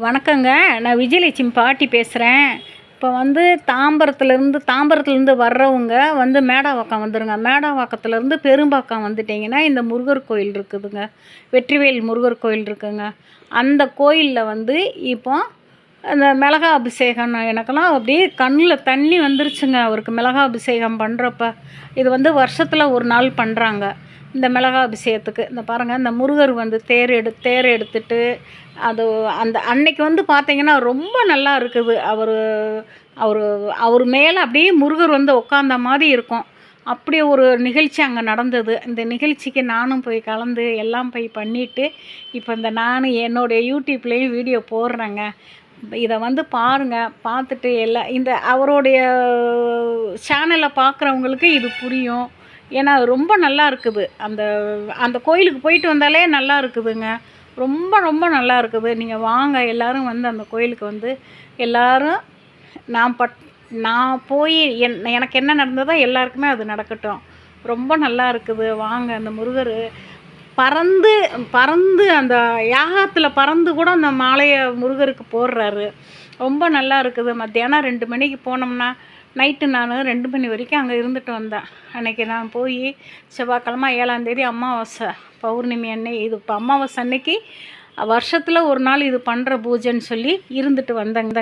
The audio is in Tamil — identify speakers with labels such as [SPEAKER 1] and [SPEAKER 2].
[SPEAKER 1] வணக்கங்க. நான் விஜயலட்சுமி பாட்டி பேசுகிறேன். இப்போ தாம்பரத்துலேருந்து வர்றவங்க மேடவாக்கம் வந்துடுங்க. மேடவாக்கத்துலேருந்து பெரும்பாக்கம் வந்துட்டிங்கன்னா இந்த முருகர் கோயில் இருக்குதுங்க. வெற்றிவேல் முருகர் கோயில் இருக்குங்க. அந்த கோயிலில் இப்போ அந்த மிளகா அபிஷேகம் எனக்கெல்லாம் அப்படியே கண்ணில் தண்ணி வந்துருச்சுங்க. அவருக்கு மிளகா அபிஷேகம் பண்ணுறப்ப இது வருஷத்தில் ஒரு நாள் பண்ணுறாங்க. இந்த மிளகா அபிஷேகத்துக்கு இந்த பாருங்கள், இந்த முருகர் தேர் எடுத்துட்டு அது அந்த அன்னைக்கு பார்த்தீங்கன்னா ரொம்ப நல்லா இருக்குது. அவர் அவர் மேலே அப்படியே முருகர் உட்காந்த மாதிரி இருக்கும். அப்படி ஒரு நிகழ்ச்சி அங்கே நடந்தது. இந்த நிகழ்ச்சிக்கு நானும் போய் கலந்து எல்லாம் போய் பண்ணிவிட்டு இப்போ நான் என்னுடைய யூடியூப்லேயும் வீடியோ போடுறேங்க. இதை பாருங்கள். பார்த்துட்டு இந்த அவருடைய சேனலை பார்க்குறவங்களுக்கு இது புரியும். ஏன்னா ரொம்ப நல்லா இருக்குது. அந்த அந்த கோயிலுக்கு போயிட்டு வந்தாலே நல்லா இருக்குதுங்க. ரொம்ப ரொம்ப நல்லா இருக்குது. நீங்கள் வாங்க எல்லோரும் அந்த கோயிலுக்கு எல்லோரும் நான் போய் எனக்கு என்ன நடந்ததோ எல்லாருக்குமே அது நடக்கட்டும். ரொம்ப நல்லா இருக்குது. வாங்க. அந்த முருகர் பறந்து அந்த யாகத்தில் பறந்து கூட அந்த மாலையை முருகருக்கு போடுறாரு. ரொம்ப நல்லா இருக்குது. மத்தியானம் 2 மணிக்கு போனோம்னா நைட்டு நான் 2 மணி வரைக்கும் அங்கே இருந்துட்டு வந்தேன். அன்றைக்கி நான் போய் செவ்வாய்க்கிழமை 7ஆம் தேதி அமாவாசை பௌர்ணமி அன்னைக்கு இது இப்போ அமாவாசை அன்னைக்கு வருஷத்தில் ஒரு நாள் இது பண்ணுற பூஜைன்னு சொல்லி இருந்துட்டு வந்தேங்க.